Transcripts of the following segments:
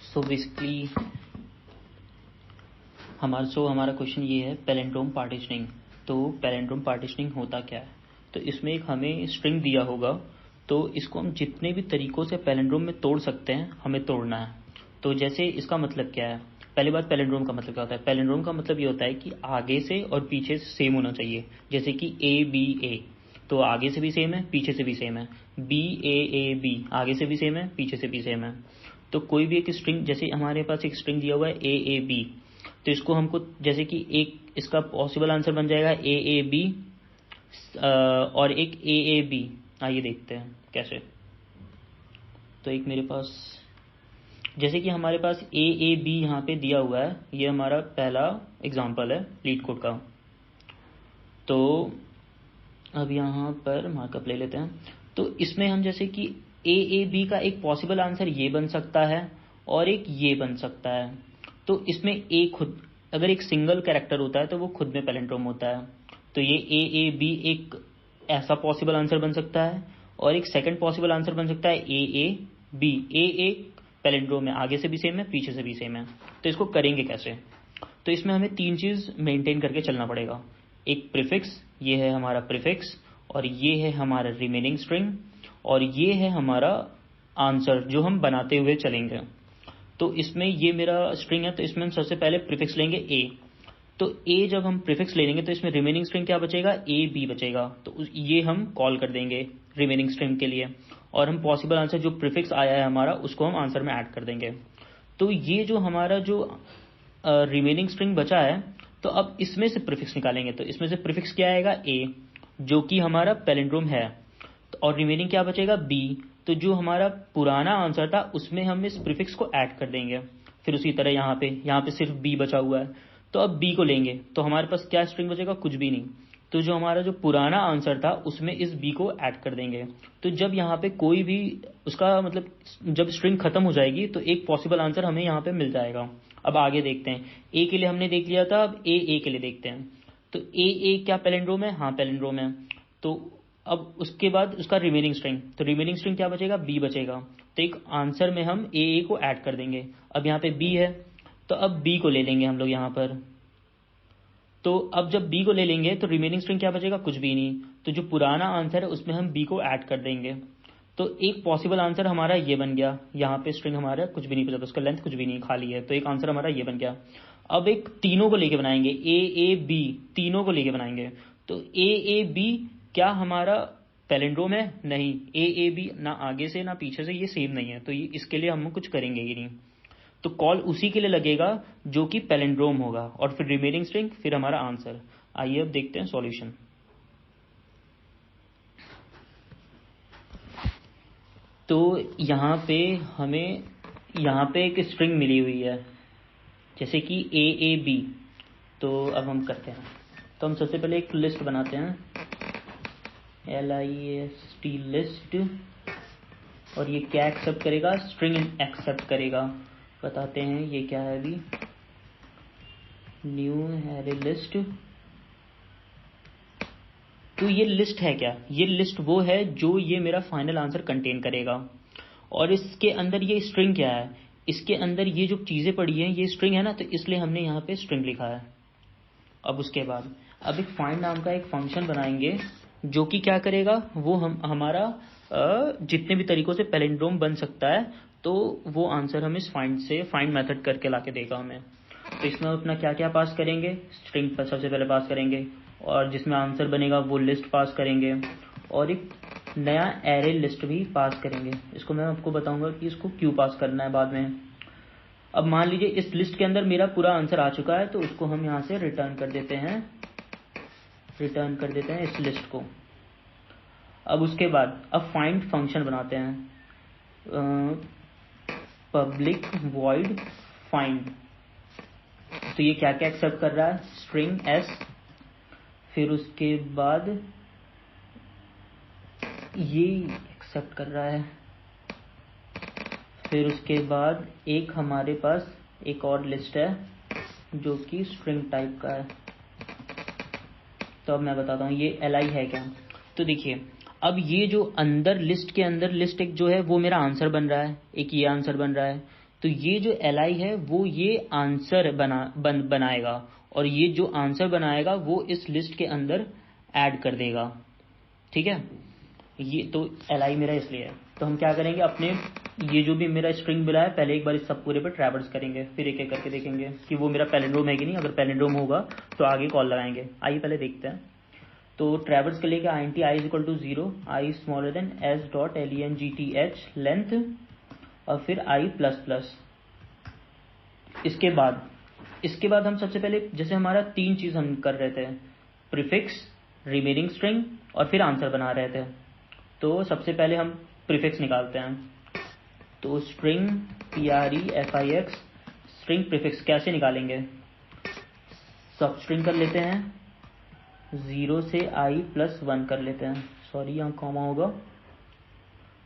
So basically हमारा question ये है पैलिंड्रोम पार्टीशनिंग। तो पैलिंड्रोम पार्टीशनिंग होता क्या है? तो इसमें एक हमें स्ट्रिंग दिया होगा, तो इसको हम जितने भी तरीकों से पैलिंड्रोम में तोड़ सकते हैं हमें तोड़ना है। तो जैसे इसका मतलब क्या है, पहली बात पैलिंड्रोम का मतलब क्या होता है। पैलिंड्रोम का मतलब ये होता है कि आगे से और पीछे से सेम होना चाहिए। जैसे कि ए बी ए, तो आगे से भी सेम है पीछे से भी सेम है। बी ए बी, आगे से भी सेम है पीछे से भी सेम है। तो कोई भी एक स्ट्रिंग, जैसे हमारे पास एक स्ट्रिंग दिया हुआ है ए बी, तो इसको हमको जैसे कि एक इसका पॉसिबल आंसर बन जाएगा ए बी और एक ए बी। आइए देखते हैं कैसे। तो एक मेरे पास जैसे कि हमारे पास ए बी यहाँ पे दिया हुआ है, ये हमारा पहला एग्जांपल है लीड कोड का। तो अब यहाँ पर मार्कअप ले लेते हैं। तो इसमें हम जैसे कि ए बी का एक पॉसिबल आंसर ये बन सकता है और एक ये बन सकता है। तो इसमें ए खुद, अगर एक सिंगल कैरेक्टर होता है तो वो खुद में पैलिंड्रोम होता है। तो ये ए बी एक ऐसा पॉसिबल आंसर बन सकता है और एक सेकंड पॉसिबल आंसर बन सकता है ए बी। ए पैलिंड्रोम है, आगे से भी सेम है पीछे से भी सेम है। तो इसको करेंगे कैसे? तो इसमें हमें तीन चीज मेंटेन करके चलना पड़ेगा। एक प्रीफिक्स, ये है हमारा प्रीफिक्स, और ये है हमारा रिमेनिंग स्ट्रिंग, और ये है हमारा आंसर जो हम बनाते हुए चलेंगे। तो इसमें ये मेरा स्ट्रिंग है, तो इसमें हम सबसे पहले प्रीफिक्स लेंगे ए। तो ए जब हम प्रीफिक्स ले लेंगे तो इसमें रिमेनिंग स्ट्रिंग क्या बचेगा, ए बी बचेगा। तो ये हम कॉल कर देंगे रिमेनिंग स्ट्रिंग के लिए, और हम पॉसिबल आंसर जो प्रीफिक्स आया है हमारा उसको हम आंसर में ऐड कर देंगे। तो ये जो हमारा जो रिमेनिंग स्ट्रिंग बचा है, तो अब इसमें से प्रीफिक्स निकालेंगे। तो इसमें से प्रीफिक्स क्या आएगा, ए, जो कि हमारा पैलिंड्रोम है, और रिमेनिंग क्या बचेगा, बी। तो जो हमारा पुराना आंसर था उसमें हम इस प्रीफिक्स को ऐड कर देंगे। फिर उसी तरह यहाँ पे सिर्फ बी बचा हुआ है, तो अब बी को लेंगे तो हमारे पास क्या स्ट्रिंग बचेगा, कुछ भी नहीं। तो जो हमारा जो पुराना आंसर था उसमें इस बी को ऐड कर देंगे। तो जब यहाँ पे कोई भी उसका मतलब जब स्ट्रिंग खत्म हो जाएगी तो एक पॉसिबल आंसर हमें यहाँ पे मिल जाएगा। अब आगे देखते हैं, ए के लिए हमने देख लिया था, अब ए के लिए देखते हैं। तो ए क्या पैलिंड्रोम है? हाँ पैलिंड्रोम है। तो अब उसके बाद उसका रिमेनिंग स्ट्रिंग, तो रिमेनिंग स्ट्रिंग क्या बचेगा, बी बचेगा। तो एक आंसर में हम ए को ऐड कर देंगे। अब यहाँ पे बी है, तो अब बी को ले लेंगे हम लोग यहाँ पर। तो अब जब बी को ले लेंगे तो रिमेनिंग स्ट्रिंग क्या बचेगा, कुछ भी नहीं। तो जो पुराना आंसर है उसमें हम बी को ऐड कर देंगे। तो एक पॉसिबल आंसर हमारा ये बन गया। यहाँ पे स्ट्रिंग हमारा कुछ भी नहीं बचा, उसका लेंथ कुछ भी नहीं, खाली है। तो एक आंसर हमारा ये बन गया। अब एक तीनों को लेके बनाएंगे, ए बी, तीनों को लेके बनाएंगे। तो ए बी क्या हमारा पैलिंड्रोम है? नहीं। ए बी ना आगे से ना पीछे से, ये सेम नहीं है। तो ये इसके लिए हम कुछ करेंगे ही नहीं। तो कॉल उसी के लिए लगेगा जो कि पैलिंड्रोम होगा, और फिर रिमेनिंग स्ट्रिंग, फिर हमारा आंसर। आइए अब देखते हैं सॉल्यूशन। तो यहाँ पे हमें यहाँ पे एक स्ट्रिंग मिली हुई है, जैसे कि ए बी। तो अब हम करते हैं, तो हम सबसे पहले एक लिस्ट बनाते हैं, LIST लिस्ट। और ये क्या एक्सेप्ट करेगा, स्ट्रिंग एक्सेप्ट करेगा। बताते हैं ये क्या है अभी, न्यू हैरे लिस्ट। तो ये लिस्ट है क्या, ये लिस्ट वो है जो ये मेरा फाइनल आंसर कंटेन करेगा। और इसके अंदर ये स्ट्रिंग क्या है, इसके अंदर ये जो चीजें पड़ी हैं ये स्ट्रिंग है ना, तो इसलिए हमने यहाँ पे स्ट्रिंग लिखा है। अब उसके बाद अब एक फाइंड नाम का एक फंक्शन बनाएंगे जो कि क्या करेगा, वो हमारा जितने भी तरीकों से पैलिंड्रोम बन सकता है तो वो आंसर हम इस फाइंड मेथड करके लाके देगा हमें। तो इसमें अपना क्या क्या पास करेंगे, स्ट्रिंग पर सबसे पहले पास करेंगे, और जिसमें आंसर बनेगा वो लिस्ट पास करेंगे, और एक नया एरे लिस्ट भी पास करेंगे। इसको मैं आपको बताऊंगा कि इसको क्यों पास करना है बाद में। अब मान लीजिए इस लिस्ट के अंदर मेरा पूरा आंसर आ चुका है, तो उसको हम यहाँ से रिटर्न कर देते हैं इस लिस्ट को। अब उसके बाद अब फाइंड फंक्शन बनाते हैं, पब्लिक वॉइड फाइंड। तो ये क्या क्या एक्सेप्ट कर रहा है, स्ट्रिंग s, फिर उसके बाद ये एक्सेप्ट कर रहा है, फिर उसके बाद एक हमारे पास एक और लिस्ट है जो कि स्ट्रिंग टाइप का है। तो अब मैं बताता हूँ ये li है क्या। तो देखिए अब ये जो अंदर लिस्ट के अंदर लिस्ट एक जो है वो मेरा आंसर बन रहा है, एक ये आंसर बन रहा है, तो ये जो li है वो ये आंसर बनाएगा, और ये जो आंसर बनाएगा वो इस लिस्ट के अंदर ऐड कर देगा। ठीक है, ये तो li मेरा इसलिए है। तो हम क्या करेंगे, अपने ये जो भी मेरा स्ट्रिंग मिला है पहले एक बार इस सब पूरे पर ट्रैवर्स करेंगे, फिर एक एक करके देखेंगे कि वो मेरा पैलिंड्रोम है कि नहीं। अगर पैलिंड्रोम होगा तो आगे कॉल लगाएंगे। आइए पहले देखते हैं। तो ट्रैवर्स के लिए int i equal to 0, i smaller than s dot length length, और फिर i प्लस प्लस। इसके बाद हम सबसे पहले जैसे हमारा 3 चीज हम कर रहे थे, प्रीफिक्स, रिमेनिंग स्ट्रिंग और फिर आंसर बना रहे थे। तो सबसे पहले हम प्रीफिक्स निकालते हैं। तो स्ट्रिंग prefix, स्ट्रिंग प्रीफिक्स कैसे निकालेंगे, सब स्ट्रिंग कर लेते हैं, 0 से i प्लस 1 कर लेते हैं। सॉरी यहाँ कॉमा होगा।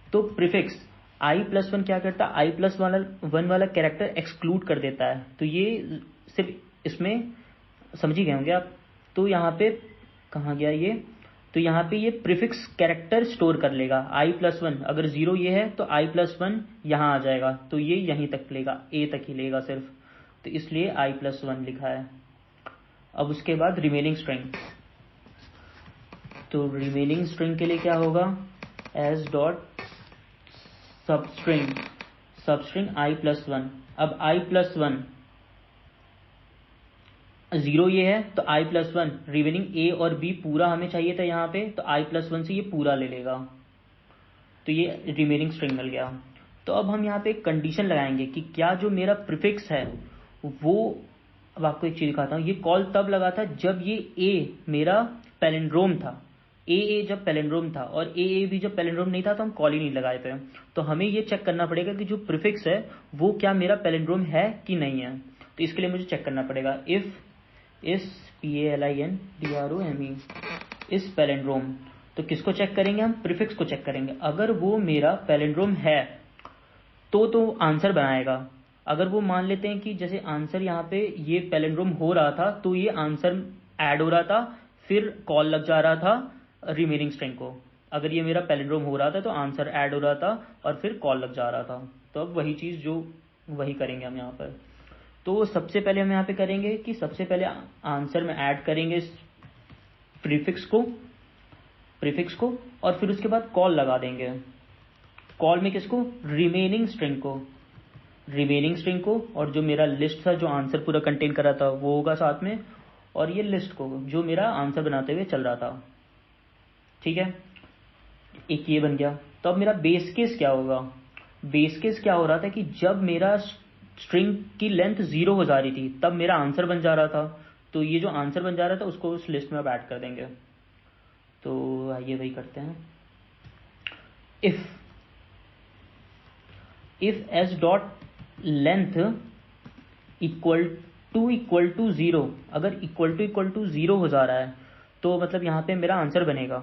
तो प्रीफिक्स i प्लस 1 क्या करता है, i प्लस 1 वाला कैरेक्टर एक्सक्लूड कर देता है। तो ये सिर्फ इसमें समझ ही गए होंगे आप। तो यहाँ पे कहाँ गया ये, तो यहाँ पे ये प्रीफिक्स कैरेक्टर स्टोर कर लेगा। i प्लस 1 अगर 0 ये है तो i प्लस 1 यहाँ आ जाएगा, तो ये यहीं तक लेगा, a तक ही लेगा सिर्फ। तो इसलिए i प्लस 1 लिखा है। अब उसके बाद रिमेनिंग स्ट्रिंग, तो रिमेनिंग स्ट्रिंग के लिए क्या होगा, S dot substring i plus 1। अब i प्लस 1 0 ये है तो i प्लस 1, रिमेनिंग a और b पूरा हमें चाहिए था यहाँ पे, तो i प्लस 1 से ये पूरा ले लेगा। तो ये रिमेनिंग स्ट्रिंग मिल गया। तो अब हम यहाँ पे एक कंडीशन लगाएंगे कि क्या जो मेरा प्रीफिक्स है वो, अब आपको एक चीज दिखाता हूँ, ये कॉल तब लगा था जब ये a मेरा पैलिंड्रोम था। a जब पैलिंड्रोम था और a भी जब पैलिंड्रोम नहीं था तो हम कॉल ही नहीं लगाए थे। तो हमें ये चेक करना पड़ेगा कि जो प्रीफिक्स है वो क्या मेरा पैलिंड्रोम है कि नहीं है। तो इसके लिए मुझे चेक करना पड़ेगा, इफ इस PALINDROME इस पैलिंड्रोम। तो किसको चेक करेंगे हम, प्रीफिक्स को चेक करेंगे। अगर वो मेरा पैलिंड्रोम है तो आंसर बनाएगा। अगर वो मान लेते हैं कि जैसे आंसर यहाँ पे ये पैलिंड्रोम हो रहा था तो ये आंसर ऐड हो रहा था, फिर कॉल लग जा रहा था रिमेनिंग स्ट्रिंग को। अगर ये मेरा पैलिंड्रोम हो रहा था तो आंसर ऐड हो रहा था और फिर कॉल लग जा रहा था। तो अब वही चीज जो वही करेंगे हम यहाँ पर। तो सबसे पहले हम यहाँ पे करेंगे कि सबसे पहले आंसर में ऐड करेंगे प्रीफिक्स को और फिर उसके बाद कॉल लगा देंगे। कॉल में किसको, रिमेनिंग स्ट्रिंग को, और जो मेरा लिस्ट था जो आंसर पूरा कंटेन कर रहा था वो होगा साथ में, और ये लिस्ट को जो मेरा आंसर बनाते हुए चल रहा था। ठीक है, एक ये बन गया। तो अब मेरा बेस केस क्या होगा, बेस केस क्या हो रहा था कि जब मेरा स्ट्रिंग की लेंथ 0 हो जा रही थी तब मेरा आंसर बन जा रहा था। तो ये जो आंसर बन जा रहा था उसको उस लिस्ट में अब ऐड कर देंगे। तो आइए वही करते हैं। If s dot length equal to 0, अगर इक्वल टू 0 हो जा रहा है तो मतलब यहाँ पे मेरा आंसर बनेगा।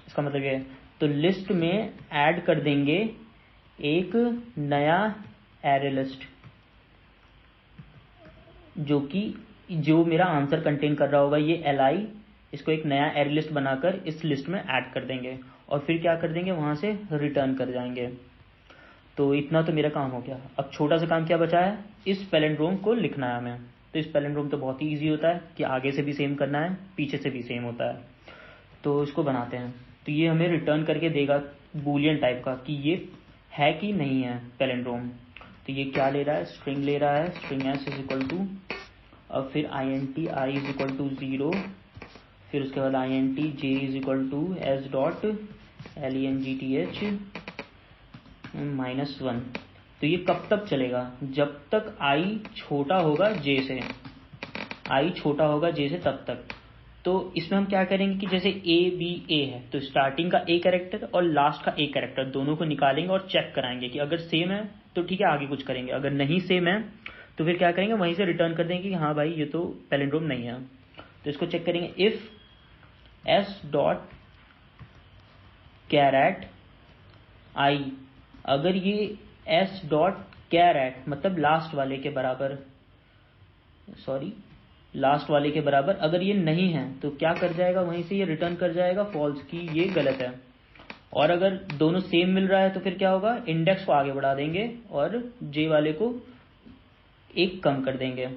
इसका मतलब ये है, तो लिस्ट में ऐड कर देंगे एक नया एरे लिस्ट जो मेरा आंसर कंटेन कर रहा होगा, ये li, इसको एक नया एरे लिस्ट बनाकर इस लिस्ट में ऐड कर देंगे और फिर क्या कर देंगे, वहां से रिटर्न कर जाएंगे। तो इतना तो मेरा काम हो गया। अब छोटा सा काम क्या बचा है, इस पैलिंड्रोम को लिखना है हमें। तो इस पैलिंड्रोम तो बहुत ही ईजी होता है कि आगे से भी सेम करना है, पीछे से भी सेम होता है। तो इसको बनाते हैं। तो ये हमें रिटर्न करके देगा बूलियन टाइप का कि ये है कि नहीं है पैलिंड्रोम। तो ये क्या ले रहा है, स्ट्रिंग ले रहा है, string s is equal to, अब फिर int i is equal to 0, फिर उसके बाद int j is equal to s dot length -1। तो ये कब तक चलेगा, जब तक i छोटा होगा j से, i छोटा होगा j से तब तक। तो इसमें हम क्या करेंगे कि जैसे a b a है तो स्टार्टिंग का a कैरेक्टर और लास्ट का a कैरेक्टर दोनों को निकालेंगे और चेक कराएंगे कि अगर सेम है तो ठीक है आगे कुछ करेंगे, अगर नहीं सेम है तो फिर क्या करेंगे, वहीं से रिटर्न कर देंगे कि हाँ भाई ये तो पैलिंड्रोम नहीं है। तो इसको चेक करेंगे, if s dot caret i, अगर ये s डॉट कैरेट मतलब लास्ट वाले के बराबर, अगर ये नहीं है तो क्या कर जाएगा, वहीं से ये रिटर्न कर जाएगा फॉल्स की ये गलत है। और अगर दोनों सेम मिल रहा है तो फिर क्या होगा, इंडेक्स को आगे बढ़ा देंगे और j वाले को एक कम कर देंगे,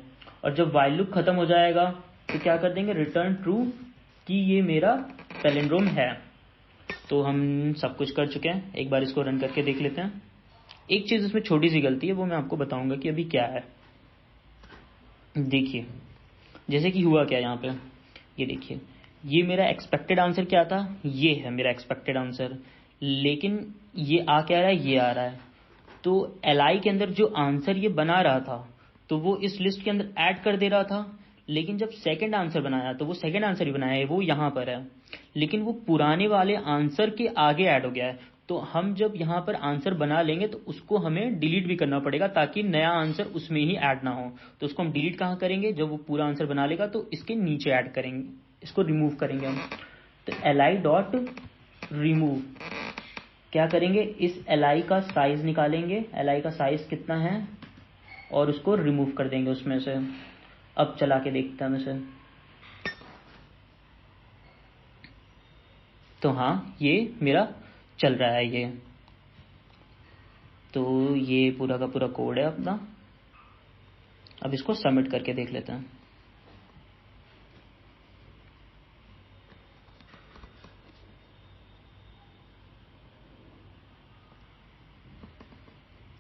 और जब वाइल लूप खत्म हो जाएगा तो क्या कर देंगे, रिटर्न ट्रू कि ये मेरा पैलिंड्रोम है। तो हम सब कुछ कर चुके हैं, एक बार इसको रन करके देख लेते हैं। एक चीज इसमें छोटी सी गलती है, वो मैं आपको बताऊंगा कि अभी क्या है। देखिए जैसे कि हुआ क्या यहाँ पे, ये देखिए ये मेरा एक्सपेक्टेड आंसर क्या था, ये है मेरा एक्सपेक्टेड आंसर, लेकिन ये आ क्या रहा है, ये आ रहा है। तो एल के अंदर जो आंसर ये बना रहा था तो वो इस लिस्ट के अंदर ऐड कर दे रहा था, लेकिन जब सेकंड आंसर बनाया तो वो सेकंड आंसर ही बनाया है, वो यहाँ पर है, लेकिन वो पुराने वाले आंसर के आगे ऐड हो गया है। तो हम जब यहाँ पर आंसर बना लेंगे तो उसको हमें डिलीट भी करना पड़ेगा ताकि नया आंसर उसमें ही ऐड ना हो। तो उसको हम डिलीट कहाँ करेंगे, जब वो पूरा आंसर बना लेगा तो इसके नीचे ऐड करेंगे, इसको रिमूव करेंगे हम। तो li डॉट रिमूव क्या करेंगे, इस li का साइज निकालेंगे, li का साइज कितना है, और उसको रिमूव कर देंगे उसमें से। अब चला के देखते हैं इसे। तो हाँ ये मेरा चल रहा है ये। तो ये पूरा का पूरा कोड है अपना। अब इसको सबमिट करके देख लेते हैं।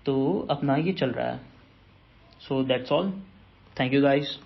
तो अपना ये चल रहा है। So that's all, thank you guys.